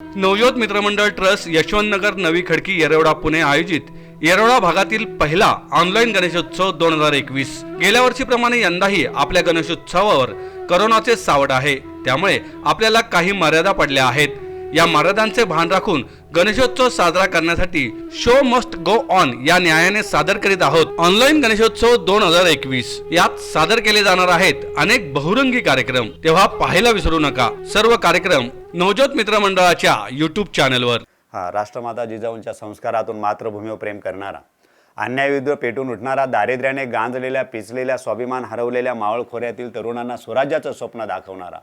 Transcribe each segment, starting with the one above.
नवज्योत मित्रमंडळ ट्रस्ट यशवंतनगर नवी खडकी येरवडा पुणे आयोजित येरवडा भागातील पहिला ऑनलाईन गणेशोत्सव 2021। गेल्या वर्षीप्रमाणे यंदाही आपल्या गणेशोत्सवावर करोनाचे सावट आहे, त्यामुळे आपल्याला काही मर्यादा पडल्या आहेत। या मर्यादांचे भान राखून गणेशोत्सव साजरा करण्यासाठी शो मस्ट गो ऑन या न्यायाने सादर करीत आहोत ऑनलाईन गणेशोत्सव 2021। यात सादर केले जाणार आहेत अनेक बहुरंगी कार्यक्रम, तेव्हा पाहायला विसरू नका। सर्व कार्यक्रम नवज्योत मित्रमंडळाच्या YouTube चॅनलवर। राष्ट्रमाता जिजाऊंच्या संस्कारातून मातृभूमीवर प्रेम करणारा, अन्यायविरुद्ध पेटून उठणारा, दारिद्र्याने गांजलेल्या पिचलेल्या स्वाभिमान हरवलेल्या मावळखोऱ्यातील तरुणांना स्वराज्याचं स्वप्न दाखवणारा,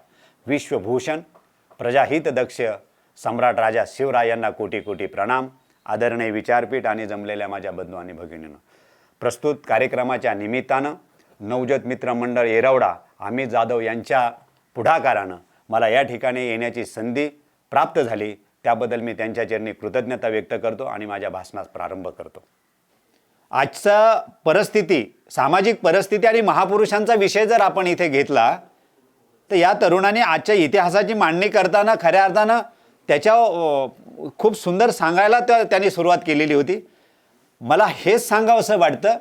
विश्वभूषण प्रजाहित दक्ष सम्राट राजा शिवरायांना कोटी कोटी प्रणाम। आदरणीय विचारपीठ आणि जमलेल्या माझ्या बंधू आणि भगिनींनो, प्रस्तुत कार्यक्रमाच्या निमित्तानं नवज्योत मित्र मंडळ येरवडा अमित जाधव यांच्या पुढाकारानं मला या ठिकाणी येण्याची संधी प्राप्त झाली, त्याबद्दल मी त्यांच्या चरणी कृतज्ञता व्यक्त करतो आणि माझ्या भाषणास प्रारंभ करतो। आजचा परिस्थिती, सामाजिक परिस्थिती आणि महापुरुषांचा विषय जर आपण इथे घेतला तर या तरुणाने आजच्या इतिहासाची मांडणी करताना खऱ्या अर्थानं त्याच्या खूप सुंदर सांगायला त्यांनी सुरुवात केलेली होती। मला हेच सांगावंसं वाटतं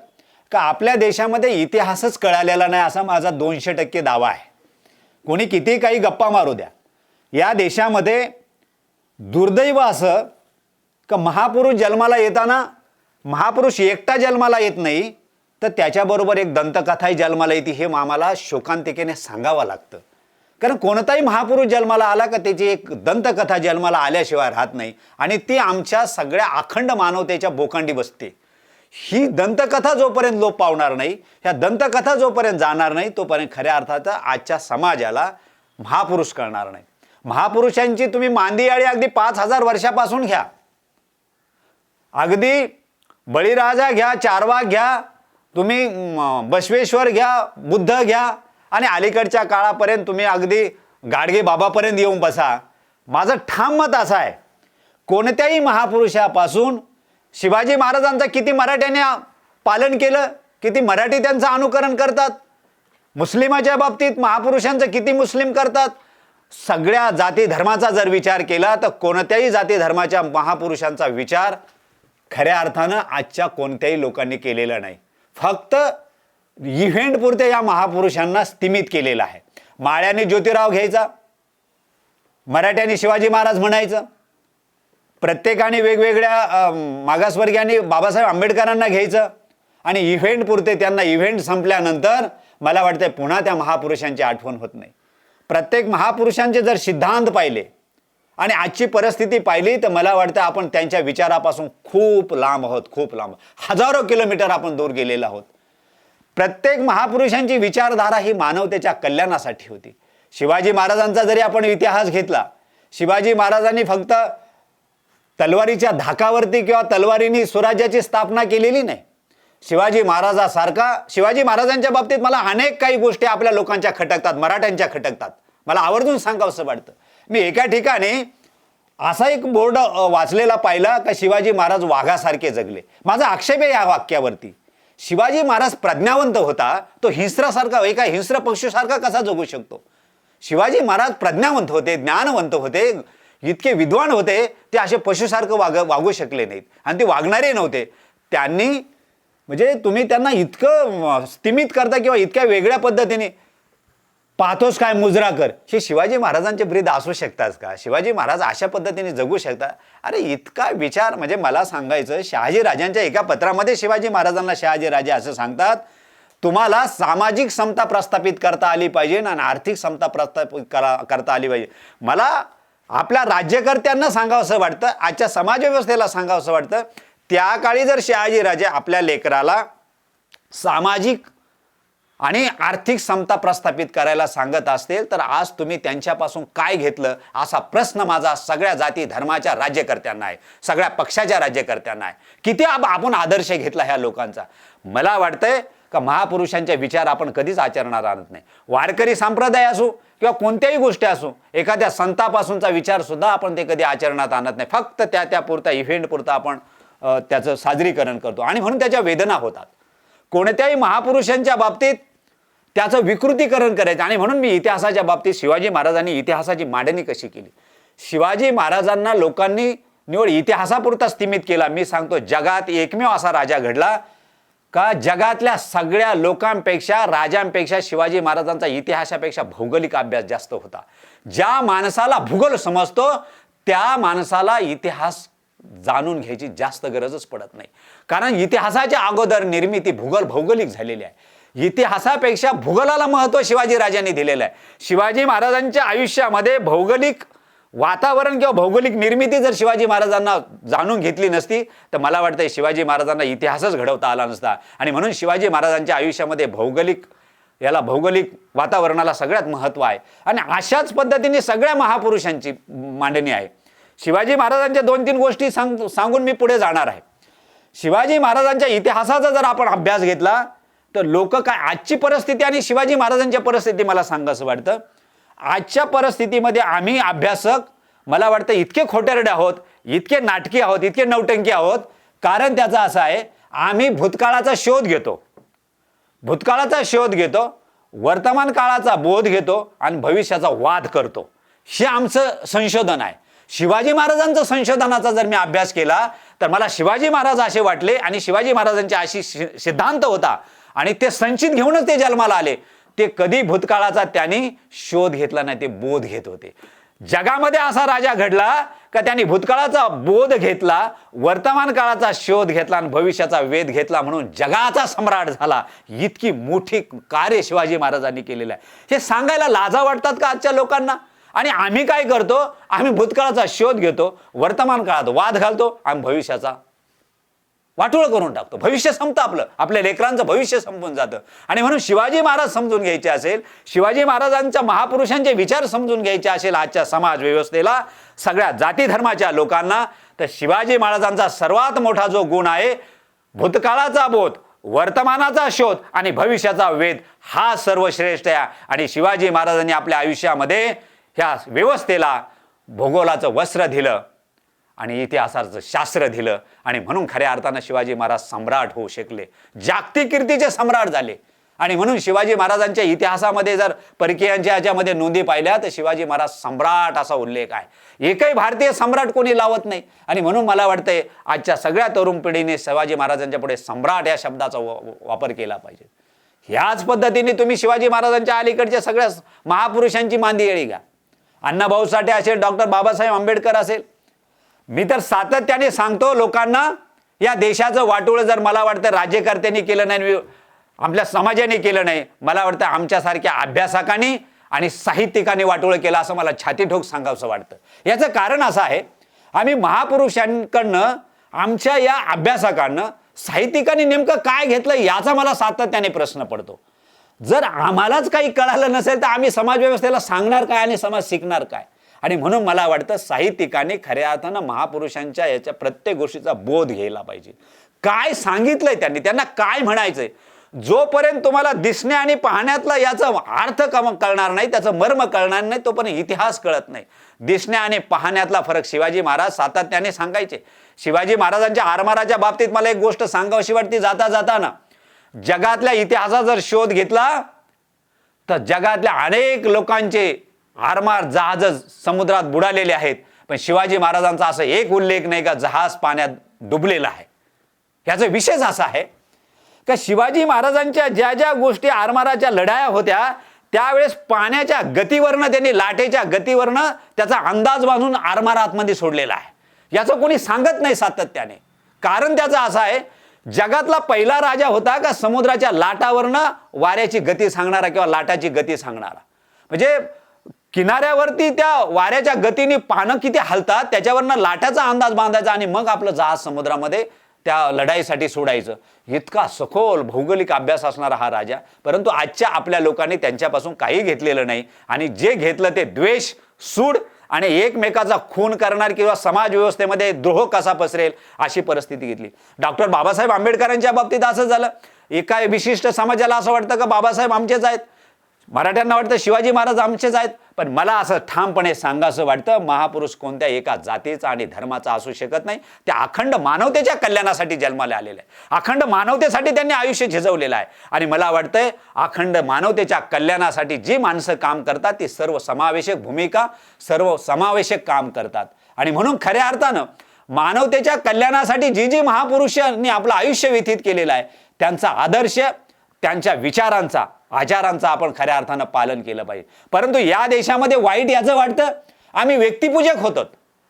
का आपल्या देशामध्ये इतिहासच कळालेला नाही असा माझा 200% दावा आहे। कोणी किती काही गप्पा मारू द्या, या देशामध्ये दुर्दैव असं का महापुरुष जन्माला येताना महापुरुष एकटा जन्माला येत नाही, तर त्याच्याबरोबर एक दंतकथाही जन्माला येते हे आम्हाला शोकांतिकेने सांगावं लागतं। कारण कोणताही महापुरुष जन्माला आला का त्याची एक दंतकथा जन्माला आल्याशिवाय राहत नाही आणि ती आमच्या सगळ्या अखंड मानवतेच्या बोकांडी बसते। ही दंतकथा जोपर्यंत लोप पावणार नाही, ह्या दंतकथा जोपर्यंत जाणार नाही, तोपर्यंत खऱ्या अर्थाचं आजच्या समाजाला महापुरुष कळणार नाही। महापुरुषांची तुम्ही मांदियाळी अगदी 5000 वर्षापासून घ्या, अगदी बळीराजा घ्या, चारवाक घ्या, तुम्ही बसवेश्वर घ्या, बुद्ध घ्या आणि अलीकडच्या काळापर्यंत तुम्ही अगदी गाडगे बाबापर्यंत येऊन बसा। माझं ठाम मत असं आहे, कोणत्याही महापुरुषापासून शिवाजी महाराजांचं किती मराठ्याने पालन केलं, किती मराठी त्यांचं अनुकरण करतात, मुस्लिमाच्या बाबतीत महापुरुषांचं किती मुस्लिम करतात, सगळ्या जाती धर्माचा जर विचार केला तर कोणत्याही जाती धर्माच्या महापुरुषांचा विचार खऱ्या अर्थानं आजच्या कोणत्याही लोकांनी केलेला नाही। फक्त इव्हेंट पुरते या महापुरुषांना स्थिमित केलेलं आहे। माळ्याने ज्योतिराव घ्यायचा, मराठ्यांनी शिवाजी महाराज म्हणायचं, प्रत्येकाने वेगवेगळ्या मागासवर्गीयांनी बाबासाहेब आंबेडकरांना घ्यायचं आणि इव्हेंट पुरते त्यांना इव्हेंट संपल्यानंतर मला वाटतं पुन्हा त्या महापुरुषांची आठवण होत नाही। प्रत्येक महापुरुषांचे जर सिद्धांत पाहिले आणि आजची परिस्थिती पाहिली तर मला वाटतं आपण त्यांच्या विचारापासून खूप लांब आहोत, खूप लांब, हजारो किलोमीटर आपण दूर गेलेलो आहोत। प्रत्येक महापुरुषांची विचारधारा ही मानवतेच्या कल्याणासाठी होती। शिवाजी महाराजांचा जरी आपण इतिहास घेतला, शिवाजी महाराजांनी फक्त तलवारीच्या धाकावरती किंवा तलवारीने स्वराज्याची स्थापना केलेली नाही। शिवाजी महाराजांच्या बाबतीत मला अनेक काही गोष्टी आपल्या लोकांच्या खटकतात, मराठ्यांच्या खटकतात, मला आवर्जून सांगावंसं वाटतं। मी एका ठिकाणी असा एक बोर्ड वाचलेला पाहिला का शिवाजी महाराज वाघासारखे जगले। माझा आक्षेप आहे या वाक्यावरती। शिवाजी महाराज प्रज्ञावंत होता, तो हिंस्रासारखा एका हिंस्र पक्षीसारखा कसा जगू शकतो? शिवाजी महाराज प्रज्ञावंत होते, ज्ञानवंत होते, इतके विद्वान होते, ते असे पशुसारखं वागू शकले नाहीत आणि ते वागणारे नव्हते। त्यांनी म्हणजे तुम्ही त्यांना इतकं स्थिमित करता किंवा इतक्या वेगळ्या पद्धतीने पाहतोस काय मुजरा कर, हे शिवाजी महाराजांचे ब्रीद असू शकतात का? शिवाजी महाराज अशा पद्धतीने जगू शकतात? अरे इतका विचार, म्हणजे मला सांगायचं, शहाजी राजांच्या एका पत्रामध्ये शिवाजी महाराजांना शहाजी राजे असं सांगतात, तुम्हाला सामाजिक समता प्रस्थापित करता आली पाहिजे आणि आर्थिक समता प्रस्थापित करता आली पाहिजे। मला आपल्या राज्यकर्त्यांना सांगावंसं वाटतं, आजच्या समाजव्यवस्थेला सांगावंसं वाटतं, त्या काळी जर शहाजी राजे आपल्या लेकराला सामाजिक आणि आर्थिक समता प्रस्थापित करायला सांगत असतील तर आज तुम्ही त्यांच्यापासून काय घेतलं असा प्रश्न माझा सगळ्या जाती धर्माच्या राज्यकर्त्यांना आहे, सगळ्या पक्षाच्या राज्यकर्त्यांना आहे। किती आपण आदर्श घेतला ह्या लोकांचा? मला वाटतंय का महापुरुषांचे विचार आपण कधीच आचरणात आणत नाही। वारकरी संप्रदाय असो किंवा कोणत्याही गोष्टी असो, एखाद्या संतापासूनचा विचार सुद्धा आपण ते कधी आचरणात आणत नाही। फक्त त्या पुरता इव्हेंट पुरता आपण त्याचं साजरीकरण करतो आणि म्हणून त्याच्या वेदना होतात। कोणत्याही महापुरुषांच्या बाबतीत त्याचं विकृतीकरण करायचं आणि म्हणून मी इतिहासाच्या बाबतीत शिवाजी महाराजांनी इतिहासाची मांडणी कशी केली, शिवाजी महाराजांना लोकांनी निवड इतिहासापुरता सीमित केला. मी सांगतो, जगात एकमेव असा राजा घडला का जगातल्या सगळ्या लोकांपेक्षा, राजांपेक्षा शिवाजी महाराजांचा इतिहासापेक्षा भौगोलिक अभ्यास जास्त होता. ज्या माणसाला भूगोल समजतो त्या माणसाला इतिहास जाणून घ्यायची जास्त गरजच पडत नाही. कारण इतिहासाच्या अगोदर निर्मिती भौगोलिक झालेली आहे. इतिहासापेक्षा भूगोलाला महत्त्व शिवाजी राजांनी दिलेलं आहे. शिवाजी महाराजांच्या आयुष्यामध्ये भौगोलिक वातावरण किंवा भौगोलिक निर्मिती जर शिवाजी महाराजांना जाणून घेतली नसती तर मला वाटतं शिवाजी महाराजांना इतिहासच घडवता आला नसता. आणि म्हणून शिवाजी महाराजांच्या आयुष्यामध्ये भौगोलिक वातावरणाला सगळ्यात महत्त्व आहे. आणि अशाच पद्धतीने सगळ्या महापुरुषांची मांडणी आहे. शिवाजी महाराजांच्या 2-3 गोष्टी सांगून मी पुढे जाणार आहे. शिवाजी महाराजांच्या इतिहासाचा जर आपण अभ्यास घेतला तर लोक काय, आजची परिस्थिती आणि शिवाजी महाराजांच्या परिस्थिती मला सांगायचं वाटतं. आजच्या परिस्थितीमध्ये आम्ही अभ्यासक मला वाटतं इतके खोटेरडे आहोत, इतके नाटकी आहोत, इतके नौटंकी आहोत. कारण त्याचं असं आहे, आम्ही भूतकाळाचा शोध घेतो, वर्तमान काळाचा बोध घेतो आणि भविष्याचा वाद करतो. हे आमचं संशोधन आहे. शिवाजी महाराजांचं संशोधनाचा जर मी अभ्यास केला तर मला शिवाजी महाराज असे वाटले आणि शिवाजी महाराजांची अशी सिद्धांत होता आणि ते संचित घेऊनच ते जन्माला आले. ते कधी भूतकाळाचा त्यांनी शोध घेतला नाही, ते बोध घेत होते. जगामध्ये असा राजा घडला का त्यांनी भूतकाळाचा बोध घेतला, वर्तमान काळाचा शोध घेतला आणि भविष्याचा वेध घेतला, म्हणून जगाचा सम्राट झाला. इतकी मोठी कार्य शिवाजी महाराजांनी केलेलं आहे. हे सांगायला लाजा वाटतात का आजच्या लोकांना? आणि आम्ही काय करतो, आम्ही भूतकाळाचा शोध घेतो, वर्तमान काळात वाद घालतो आणि भविष्याचा वाटोळ करून टाकतो. भविष्य संपतं, आपल्या लेकरांचं भविष्य संपून जातं. आणि म्हणून शिवाजी महाराज समजून घ्यायचे असेल, शिवाजी महाराजांच्या महापुरुषांचे विचार समजून घ्यायचे असेल आजच्या समाज व्यवस्थेला, सगळ्या जाती धर्माच्या लोकांना, तर शिवाजी महाराजांचा सर्वात मोठा जो गुण आहे, भूतकाळाचा बोध, वर्तमानाचा शोध आणि भविष्याचा वेध, हा सर्वश्रेष्ठ आहे. आणि शिवाजी महाराजांनी आपल्या आयुष्यामध्ये ह्या व्यवस्थेला भूगोलाचं वस्त्र दिलं आणि इतिहासाचं शास्त्र दिलं. आणि म्हणून खऱ्या अर्थानं शिवाजी महाराज सम्राट होऊ शकले, जागतिक कीर्तीचे सम्राट झाले. आणि म्हणून शिवाजी महाराजांच्या इतिहासामध्ये जर परकीयांच्या ह्याच्यामध्ये नोंदी पाहिल्या तर शिवाजी महाराज सम्राट असा उल्लेख आहे. एकही भारतीय सम्राट कोणी लावत नाही. आणि म्हणून मला वाटतंय आजच्या सगळ्या तरुण पिढीने शिवाजी महाराजांच्या पुढे सम्राट या शब्दाचा वापर केला पाहिजे. ह्याच पद्धतीने तुम्ही शिवाजी महाराजांच्या अलीकडच्या सगळ्या महापुरुषांची मांदी येळी घ्या. अण्णाभाऊ साठे असेल, डॉक्टर बाबासाहेब आंबेडकर असेल. मी तर सातत्याने सांगतो लोकांना, या देशाचं वाटोळं जर मला वाटतं राज्यकर्त्यांनी केलं नाही, आपल्या समाजाने केलं नाही, मला वाटतं आमच्यासारख्या अभ्यासकांनी आणि साहित्यिकांनी वाटोळं केलं असं मला छाती ठोक सांगावंसं वाटतं. याचं कारण असं आहे, आम्ही महापुरुषांकडनं, आमच्या या अभ्यासकांना, साहित्यिकांनी नेमकं काय घेतलं याचा मला सातत्याने प्रश्न पडतो. जर आम्हालाच काही कळालं नसेल तर आम्ही समाज व्यवस्थेला सांगणार काय आणि समाज शिकणार काय? आणि म्हणून मला वाटतं साहित्यिकांनी खऱ्या अर्थानं महापुरुषांच्या याच्या प्रत्येक गोष्टीचा बोध घ्यायला पाहिजे. काय सांगितलंय त्यांनी, त्यांना काय म्हणायचंय, जोपर्यंत तुम्हाला दिसणे आणि पाहण्यातला याचा अर्थ कळणार नाही, त्याचं मर्म कळणार नाही, तोपर्यंत इतिहास कळत नाही. दिसणे आणि पाहण्यातला फरक शिवाजी महाराज सातत्याने सांगायचे. शिवाजी महाराजांच्या आरमाराच्या बाबतीत मला एक गोष्ट सांगावीशी वाटते, जाताना जगातल्या इतिहासाचा जर शोध घेतला तर जगातल्या अनेक लोकांचे आरमार जहाज समुद्रात बुडालेले आहेत, पण शिवाजी महाराजांचा असं एक उल्लेख नाही का जहाज पाण्यात डुबलेला आहे. याचा विशेष असा आहे का शिवाजी महाराजांच्या ज्या ज्या गोष्टी आरमाराच्या लढाया होत्या त्यावेळेस पाण्याच्या गतीवरनं, त्यांनी लाटेच्या वरनं त्याचा अंदाज बांधून आरमार आतमध्ये सोडलेला आहे. याचं कोणी सांगत नाही सातत्याने. कारण त्याचं असं आहे, जगातला पहिला राजा होता का समुद्राच्या लाटावरनं वाऱ्याची गती सांगणारा किंवा लाटाची गती सांगणारा. म्हणजे किनाऱ्यावरती त्या वाऱ्याच्या गतीने पानं किती हलतात त्याच्यावरनं लाटाचा अंदाज बांधायचा आणि मग आपलं जहाज समुद्रामध्ये त्या लढाईसाठी सोडायचं. इतका सखोल भौगोलिक अभ्यास असणारा हा राजा. परंतु आजच्या आपल्या लोकांनी त्यांच्यापासून काही घेतलेलं नाही आणि जे घेतलं ते द्वेष, सूड आणि एकमेकाचा खून करणार किंवा समाज व्यवस्थेमध्ये द्रोह कसा पसरेल अशी परिस्थिती घेतली. डॉक्टर बाबासाहेब आंबेडकरांच्या बाबतीत असं झालं. एका विशिष्ट समाजाला असं वाटतं का बाबासाहेब आमचेच आहेत, मराठ्यांना वाटतं शिवाजी महाराज आमचेच आहेत, पण मला असं ठामपणे सांगावंसं वाटतं, महापुरुष कोणत्या एका जातीचा आणि धर्माचा असू शकत नाही. ते अखंड मानवतेच्या कल्याणासाठी जन्माला आलेले आहे. अखंड मानवतेसाठी त्यांनी आयुष्य झिजवलेलं आहे. आणि मला वाटतंय अखंड मानवतेच्या कल्याणासाठी जी माणसं काम करतात ती सर्वसमावेशक भूमिका, सर्वसमावेशक काम करतात. आणि म्हणून खऱ्या अर्थानं मानवतेच्या कल्याणासाठी जी जी महापुरुषांनी आपलं आयुष्य व्यतीत केलेलं आहे, त्यांचा आदर्श, त्यांच्या विचारांचा, आचारांचा आपण खऱ्या अर्थानं पालन केलं पाहिजे. परंतु या देशामध्ये वाईट याचं वाटतं, आम्ही व्यक्तिपूजक होतो.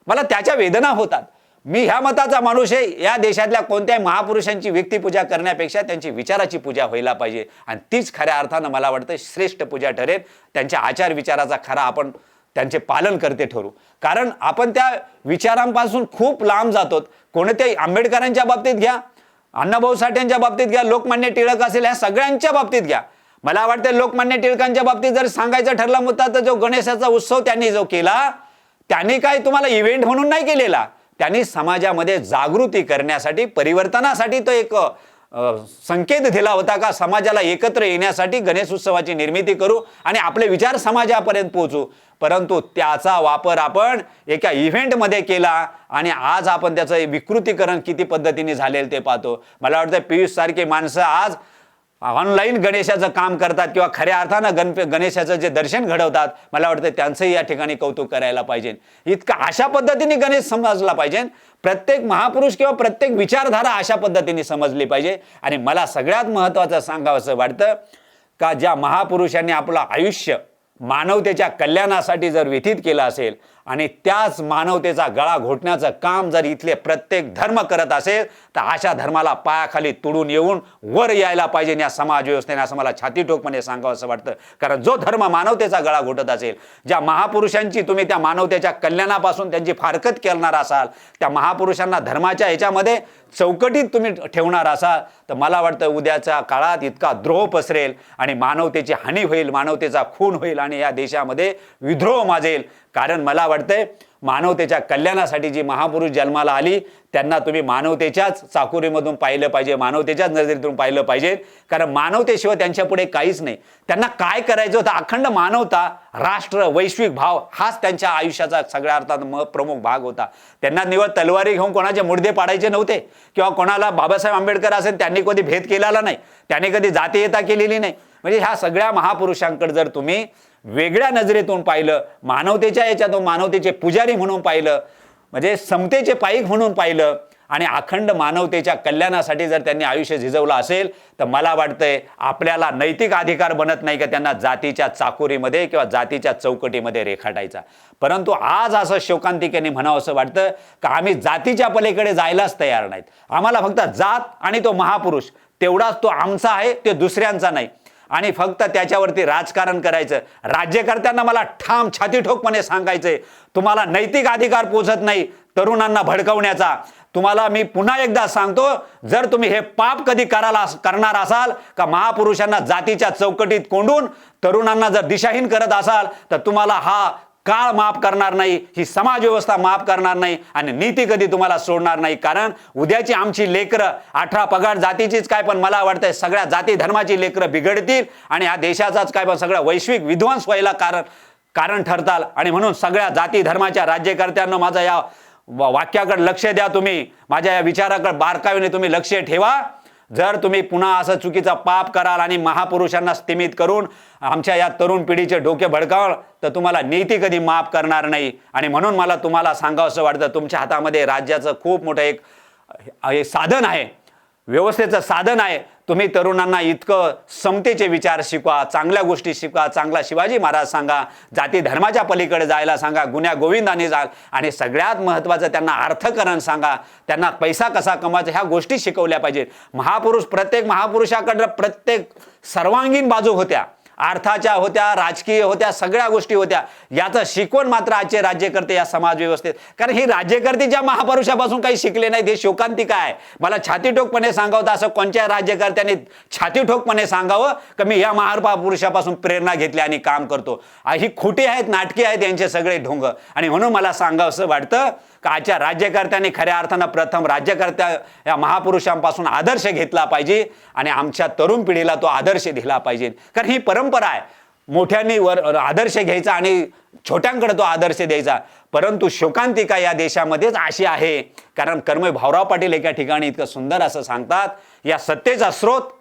मला त्याच्या वेदना होतात. मी ह्या मताचा माणूस आहे, या देशातल्या कोणत्याही महापुरुषांची व्यक्तिपूजा करण्यापेक्षा त्यांची विचाराची पूजा व्हायला पाहिजे. आणि तीच खऱ्या अर्थानं मला वाटतं श्रेष्ठ पूजा ठरेल. त्यांच्या आचार विचाराचा खरा आपण त्यांचे पालन करते ठरू. कारण आपण त्या विचारांपासून खूप लांब जातो. कोणत्याही आंबेडकरांच्या बाबतीत घ्या, अण्णाभाऊ साठेंच्या बाबतीत घ्या, लोकमान्य टिळक असेल, ह्या सगळ्यांच्या बाबतीत घ्या. मला वाटतं लोकमान्य टिळकांच्या बाबतीत जर सांगायचं ठरला मुद्दा, तर जो गणेशाचा उत्सव त्यांनी जो केला, त्यांनी काय तुम्हाला इव्हेंट म्हणून नाही केलेला, त्यांनी समाजामध्ये जागृती करण्यासाठी, परिवर्तनासाठी तो एक संकेत दिला होता का समाजाला एकत्र येण्यासाठी गणेश उत्सवाची निर्मिती करू आणि आपले विचार समाजापर्यंत पोहोचू. परंतु त्याचा वापर आपण एका इव्हेंटमध्ये केला आणि आज आपण त्याचं विकृतीकरण किती पद्धतीने झालेलं ते पाहतो. मला वाटतं पियुष सारखे माणसं आज ऑनलाईन गणेशाचं काम करतात किंवा खऱ्या अर्थानं गणेशाचं जे दर्शन घडवतात. मला वाटतं त्यांचंही या ठिकाणी कौतुक करायला पाहिजे. इतका अशा पद्धतीने गणेश समजला पाहिजे. प्रत्येक महापुरुष किंवा प्रत्येक विचारधारा अशा पद्धतीने समजली पाहिजे. आणि मला सगळ्यात महत्त्वाचं सांगावंसं वाटतं का ज्या महापुरुषांनी आपलं आयुष्य मानवतेच्या कल्याणासाठी जर व्यतीत केलं असेल आणि त्याच मानवतेचा गळा घोटण्याचं काम जर इथले प्रत्येक धर्म करत असेल, तर अशा धर्माला पायाखाली तुडून येऊन वर यायला पाहिजे या समाज व्यवस्थेने, असं मला छातीठोकपणे सांगावंसं वाटतं. कारण जो धर्म मानवतेचा गळा घोटत असेल, ज्या महापुरुषांची तुम्ही त्या मानवतेच्या कल्याणापासून त्यांची फारकत करणार असाल, त्या महापुरुषांना धर्माच्या ह्याच्यामध्ये चौकटीत तुम्ही ठेवणार असाल, तर मला वाटतं उद्याच्या काळात इतका द्रोह पसरेल आणि मानवतेची हानी होईल, मानवतेचा खून होईल आणि या देशामध्ये विद्रोह माजेल. कारण मला वाटतंय मानवतेच्या कल्याणासाठी जी महापुरुष जन्माला आली त्यांना तुम्ही मानवतेच्याच चाकोरीमधून पाहिलं पाहिजे, मानवतेच्याच नजरेतून पाहिलं पाहिजे. कारण मानवतेशिवाय त्यांच्यापुढे काहीच नाही. त्यांना काय करायचं होतं, अखंड मानवता, राष्ट्र, वैश्विक भाव हाच त्यांच्या आयुष्याचा सगळ्या अर्थात प्रमुख भाग होता. त्यांना निवड तलवारी घेऊन कोणाचे मुडदे पाडायचे नव्हते किंवा कोणाला बाबासाहेब आंबेडकर असेल त्यांनी कधी भेद केलेला नाही, त्यांनी कधी जातीयता केलेली नाही. म्हणजे ह्या सगळ्या महापुरुषांकडे जर तुम्ही वेगळ्या नजरेतून पाहिलं, मानवतेच्या याच्यातून मानवतेचे पुजारी म्हणून पाहिलं, म्हणजे समतेचे पाईक म्हणून पाहिलं आणि अखंड मानवतेच्या कल्याणासाठी जर त्यांनी आयुष्य झिजवलं असेल, तर मला वाटतंय आपल्याला नैतिक अधिकार बनत नाही का त्यांना जातीच्या चाकोरीमध्ये किंवा जातीच्या चौकटीमध्ये रेखाटायचा. परंतु आज असं शोकांतिकेने म्हणावं असं वाटतं का आम्ही जातीच्या पलीकडे जायलाच तयार नाहीत. आम्हाला फक्त जात आणि तो महापुरुष तेवढाच तो आमचा आहे, ते दुसऱ्यांचा नाही. आणि फक्त त्याच्यावरती राजकारण करायचं. राज्यकर्त्यांना मला ठाम छातीठोकपणे सांगायचंय, तुम्हाला नैतिक अधिकार पोचत नाही तरुणांना भडकवण्याचा. तुम्हाला मी पुन्हा एकदा सांगतो, जर तुम्ही हे पाप कधी करणार असाल का महापुरुषांना जातीच्या चौकटीत कोंडून तरुणांना जर दिशाहीन करत असाल, तर तुम्हाला हा काळ माफ करणार नाही, ही समाज व्यवस्था माफ करणार नाही आणि नीती कधी तुम्हाला सोडणार नाही. कारण उद्याची आमची लेकरं 18 पगार जातीचीच काय, पण मला वाटतंय सगळ्या जाती धर्माची लेकरं बिघडतील आणि या देशाचाच काय पण सगळं वैश्विक विध्वंस व्हायला कारण ठरताल. आणि म्हणून सगळ्या जाती धर्माच्या राज्यकर्त्यांना माझा या वाक्याकडे लक्ष द्या. तुम्ही माझ्या या विचाराकडे बारकाईने तुम्ही लक्ष ठेवा. जर तुम्ही पुन्हा असं चुकीचा पाप कराल आणि महापुरुषांना स्तिमित करून आमच्या या तरुण पिढीचे डोके भडकाल, तर तुम्हाला नीती कधी माफ करणार नाही. आणि म्हणून मला तुम्हाला सांगावंसं वाटतं, तुमच्या हातामध्ये राज्याचं खूप मोठं एक साधन आहे, व्यवस्थेचं साधन आहे. तुम्ही तरुणांना इतकं समतेचे विचार शिकवा, चांगल्या गोष्टी शिकवा, चांगला शिवाजी महाराज सांगा, जाती धर्माच्या पलीकडे जायला सांगा, गुन्ह्या गोविंदाने जा आणि सगळ्यात महत्त्वाचं त्यांना अर्थकरण सांगा, त्यांना पैसा कसा कमवायचा ह्या गोष्टी शिकवल्या पाहिजेत. महापुरुष प्रत्येक महापुरुषाकडे प्रत्येक सर्वांगीण बाजू होत्या, अर्थाच्या होत्या, राजकीय होत्या, सगळ्या गोष्टी होत्या. याचं शिकवण मात्र आजचे राज्यकर्ते या समाज व्यवस्थेत, कारण ही राज्यकर्ते ज्या महापुरुषापासून काही शिकले नाही ते शोकांतिका आहे. मला छातीठोकपणे सांगावं, असं कोणत्या राज्यकर्त्यांनी छातीठोकपणे सांगावं का मी या महापुरुषापासून प्रेरणा घेतली आणि काम करतो. ही खोटी आहेत, नाटके आहेत यांचे सगळे ढोंग. आणि म्हणून मला सांगावंसं वाटतं का आजच्या राज्यकर्त्यांनी खऱ्या अर्थानं प्रथम राज्यकर्त्या या महापुरुषांपासून आदर्श घेतला पाहिजे आणि आमच्या तरुण पिढीला तो आदर्श दिला पाहिजे. कारण ही परंपरा आहे. मोठ्यांनी वर आदर्श घ्यायचा आणि छोट्यांकडे तो आदर्श द्यायचा. परंतु शोकांतिका या देशामध्येच अशी आहे, कारण कर्मवीर भाऊराव पाटील एका ठिकाणी इतकं सुंदर असं सांगतात, या सत्तेचा स्रोत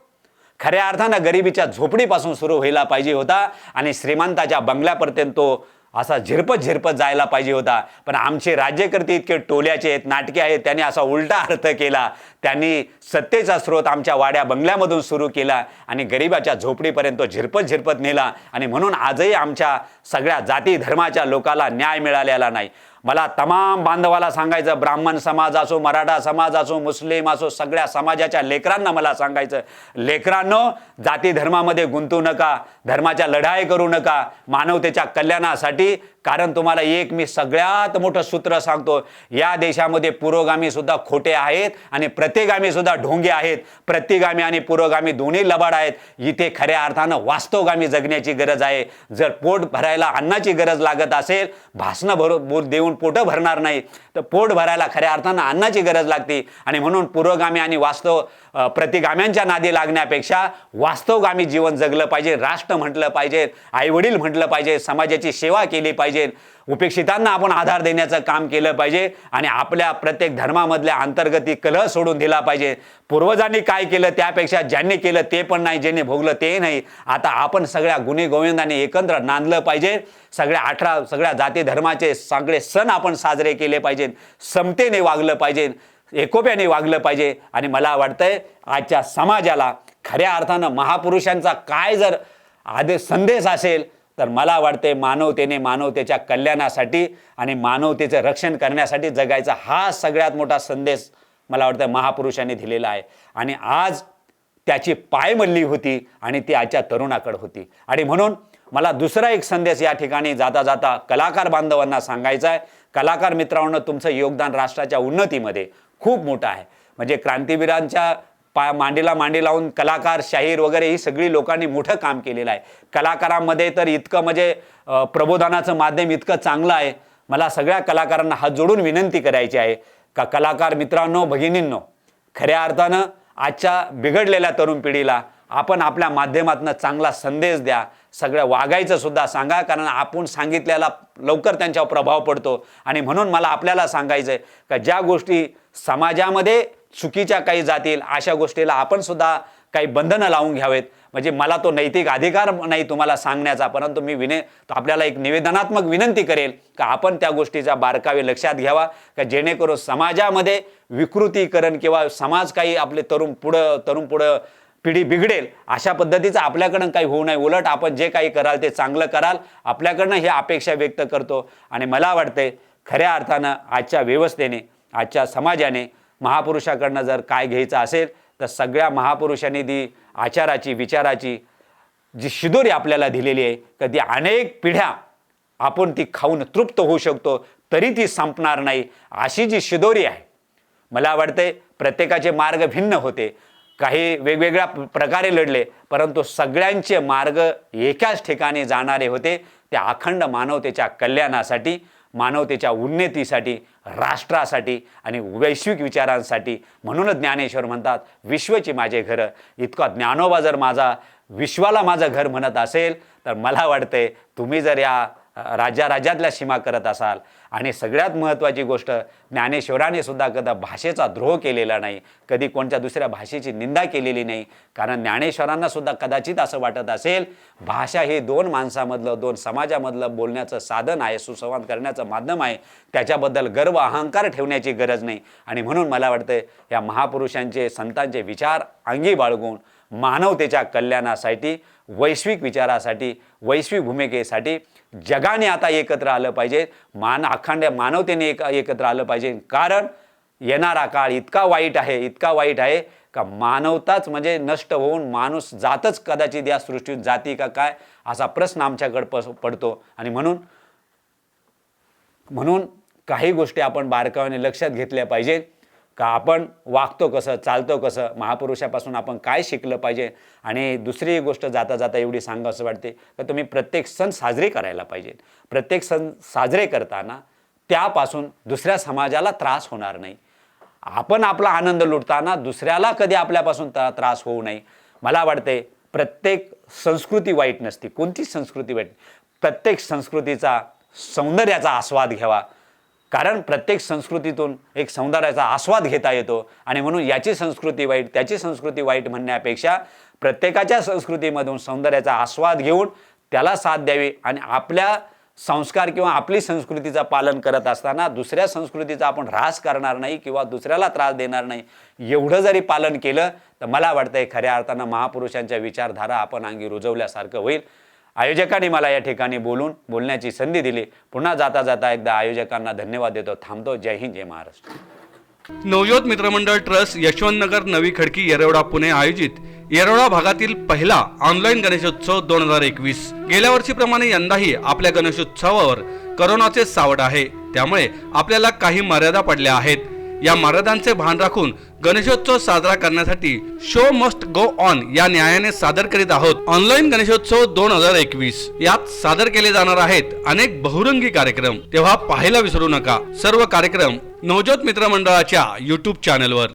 खऱ्या अर्थानं गरिबीच्या झोपडीपासून सुरू व्हायला पाहिजे होता आणि श्रीमंताच्या बंगल्यापर्यंत तो असा झिरपत जायला पाहिजे होता. पण आमचे राज्यकर्ते इतके टोल्याचे आहेत, नाटके आहेत, त्यांनी असा उलटा अर्थ केला. त्यांनी सत्तेचा स्रोत आमच्या वाड्या बंगल्यामधून सुरू केला आणि गरिबाच्या झोपडीपर्यंत तो झिरपत नेला. आणि म्हणून आजही आमच्या सगळ्या जाती धर्माच्या लोकाला न्याय मिळालेला नाही. मला तमाम बांधवाला सांगायचं, ब्राह्मण समाज असो, मराठा समाज असो, मुस्लिम असो, सगळ्या समाजाच्या लेकरांना मला सांगायचं, लेकरांनो, जाती धर्मामध्ये गुंतू नका, धर्माच्या लढाई करू नका मानवतेच्या कल्याणासाठी. कारण तुम्हाला एक मी सगळ्यात मोठं सूत्र सांगतो, या देशामध्ये पुरोगामी सुद्धा खोटे आहेत आणि प्रतिगामी सुद्धा ढोंगे आहेत. प्रतिगामी आणि पुरोगामी दोन्ही लबाड आहेत. इथे खऱ्या अर्थानं वास्तवगामी जगण्याची गरज आहे. जर पोट भरायला अन्नाची गरज लागत असेल, भाषणं देऊन पोटं भरणार नाही, तर पोट भरायला खऱ्या अर्थानं अन्नाची गरज लागते. आणि म्हणून पुरोगामी आणि प्रतिगाम्यांच्या नादी लागण्यापेक्षा वास्तवगामी जीवन जगलं पाहिजे, राष्ट्र म्हटलं पाहिजे, आईवडील म्हटलं पाहिजे, समाजाची सेवा केली पाहिजे, उपेक्षितांना आपण आधार देण्याचं काम केलं पाहिजे आणि आपल्या प्रत्येक धर्मामधल्या अंतर्गती कलह सोडून दिला पाहिजे. पूर्वजांनी काय केलं त्यापेक्षा ज्यांनी केलं ते पण नाही, ज्यांनी भोगलं ते नाही. आता आपण सगळ्या गुणी गोविंदाने एकत्र नांदलं पाहिजे. सगळ्या जाती धर्माचे सगळे सण आपण साजरे केले पाहिजेत, समतेने वागलं पाहिजे, एकोप्याने वागलं पाहिजे. आणि मला वाटतंय आजच्या समाजाला खऱ्या अर्थानं महापुरुषांचा काय जर संदेश असेल तर मला वाटते मानवतेने मानवतेच्या कल्याणासाठी आणि मानवतेचं रक्षण करण्यासाठी जगायचा हा सगळ्यात मोठा संदेश मला वाटतं महापुरुषांनी दिलेला आहे. आणि आज त्याची पायमल्ली होती आणि ती आजच्या तरुणाकडे होती. आणि म्हणून मला दुसरा एक संदेश या ठिकाणी जाता जाता कलाकार बांधवांना सांगायचा आहे. कलाकार मित्रांनो, तुमचं योगदान राष्ट्राच्या उन्नतीमध्ये खूप मोठं आहे. म्हणजे क्रांतीवीरांच्या मांडीला मांडी लावून कलाकार, शाहीर वगैरे ही सगळी लोकांनी मोठं काम केलेलं आहे. कलाकारांमध्ये तर इतकं म्हणजे प्रबोधनाचं माध्यम इतकं चांगलं आहे. मला सगळ्या कलाकारांना हात जोडून विनंती करायची आहे का कलाकार मित्रांनो, भगिनींनो, खऱ्या अर्थानं आजच्या बिघडलेल्या तरुण पिढीला आपण आपल्या माध्यमातून चांगला संदेश द्या. सगळं वागायचं सुद्धा सांगा, कारण आपण सांगितल्याला लवकर त्यांच्यावर प्रभाव पडतो. आणि म्हणून मला आपल्याला सांगायचं आहे का ज्या गोष्टी समाजामध्ये चुकीच्या काही जातील अशा गोष्टीला आपण सुद्धा काही बंधनं लावून घ्यावेत. म्हणजे मला तो नैतिक अधिकार नाही तुम्हाला सांगण्याचा, परंतु मी आपल्याला एक निवेदनात्मक विनंती करेल का आपण त्या गोष्टीचा बारकावे लक्षात घ्यावा, का जेणेकरून समाजामध्ये विकृतीकरण किंवा समाज काही आपले तरुण पुढं पिढी बिघडेल अशा पद्धतीचं आपल्याकडून काही होऊ नये. उलट आपण जे काही कराल ते चांगलं कराल, आपल्याकडनं ही अपेक्षा व्यक्त करतो. आणि मला वाटते खऱ्या अर्थानं आजच्या व्यवस्थेने, आजच्या समाजाने महापुरुषाकडनं जर काय घ्यायचं असेल तर सगळ्या महापुरुषांनी ती आचाराची, विचाराची जी शिदोरी आपल्याला दिलेली आहे, कधी अनेक पिढ्या आपण ती खाऊन तृप्त होऊ शकतो तरी ती संपणार नाही अशी जी शिदोरी आहे. मला वाटते प्रत्येकाचे मार्ग भिन्न होते, काही वेगवेगळ्या प्रकारे लढले, परंतु सगळ्यांचे मार्ग एकाच ठिकाणी जाणारे होते, त्या अखंड मानवतेच्या कल्याणासाठी, मानवतेच्या उन्नतीसाठी, राष्ट्रासाठी आणि वैश्विक विचारांसाठी. म्हणूनच ज्ञानेश्वर म्हणतात विश्वची माझे घर. इतका ज्ञानोबा जर विश्वाला माझं घर म्हणत असेल तर मला वाटते तुम्ही जर या राज्यातल्या सीमा करत असाल. आणि सगळ्यात महत्त्वाची गोष्ट, ज्ञानेश्वराने सुद्धा कदा भाषेचा द्रोह केलेला नाही, कधी कोणत्या दुसऱ्या भाषेची निंदा केलेली नाही. कारण ज्ञानेश्वरांना सुद्धा कदाचित असं वाटत असेल भाषा हे दोन माणसामधलं, दोन समाजामधलं बोलण्याचं साधन आहे, सुसंवाद करण्याचं माध्यम आहे, त्याच्याबद्दल गर्व अहंकार ठेवण्याची गरज नाही. आणि म्हणून मला वाटतं या महापुरुषांचे, संतांचे विचार अंगी बाळगून मानवतेच्या कल्याणासाठी, वैश्विक विचारासाठी, वैश्विक भूमिकेसाठी जगाने आता एकत्र आलं पाहिजे. अखंड मानवतेने एकत्र आलं पाहिजे. कारण येणारा काळ इतका वाईट आहे का मानवताच म्हणजे नष्ट होऊन माणूस जातच कदाचित या सृष्टीत जाती का काय असा प्रश्न आमच्याकडे पडतो. आणि म्हणून काही गोष्टी आपण बारकाव्याने लक्षात घेतल्या पाहिजे का आपण वागतो कसं, चालतो कसं, महापुरुषापासून आपण काय शिकलं पाहिजे. आणि दुसरी गोष्ट जाता जाता एवढी सांगावंसं वाटते का तुम्ही प्रत्येक सण साजरे करायला पाहिजे. प्रत्येक सण साजरे करताना त्यापासून दुसऱ्या समाजाला त्रास होणार नाही. आपण आपला आनंद लुटताना दुसऱ्याला कधी आपल्यापासून त्रास होऊ नये. मला वाटते प्रत्येक संस्कृती वाईट नसते, कोणतीच संस्कृती वाईट. प्रत्येक संस्कृतीचा सौंदर्याचा आस्वाद घ्यावा, कारण प्रत्येक संस्कृतीतून एक सौंदर्याचा आस्वाद घेता येतो. आणि म्हणून याची संस्कृती वाईट त्याची संस्कृती वाईट म्हणण्यापेक्षा प्रत्येकाच्या संस्कृतीमधून सौंदर्याचा आस्वाद घेऊन त्याला साथ द्यावी आणि आपल्या संस्कार किंवा आपली संस्कृतीचं पालन करत असताना दुसऱ्या संस्कृतीचा आपण ऱ्हास करणार नाही किंवा दुसऱ्याला त्रास देणार नाही, एवढं जरी पालन केलं तर मला वाटतंय खऱ्या अर्थानं महापुरुषांच्या विचारधारा आपण अंगी रुजवल्यासारखं होईल. आयोजकांनी मला या ठिकाणी बोलण्याची संधी दिली. पुन्हा जाता जाता एकदा आयोजकांना धन्यवाद देतो. थांबतो. जय हिंद, जय महाराष्ट्र. नवज्योत मित्रमंडळ ट्रस्ट यशवंतनगर नवी खडकी येरवडा पुणे आयोजित येरवडा भागातील पहिला ऑनलाईन गणेशोत्सव 2021. गेल्या वर्षीप्रमाणे यंदाही आपल्या गणेशोत्सवावर करोनाचे सावट आहे, त्यामुळे आपल्याला काही मर्यादा पडल्या आहेत. या मर्यादांचे भान राखून गणेशोत्सव साजरा करण्यासाठी शो मस्ट गो ऑन या न्यायाने सादर करीत आहोत ऑनलाईन गणेशोत्सव 2021. यात सादर केले जाणार आहेत अनेक बहुरंगी कार्यक्रम, तेव्हा पाहायला विसरू नका. सर्व कार्यक्रम नवज्योत मित्रमंडळाच्या YouTube चॅनलवर.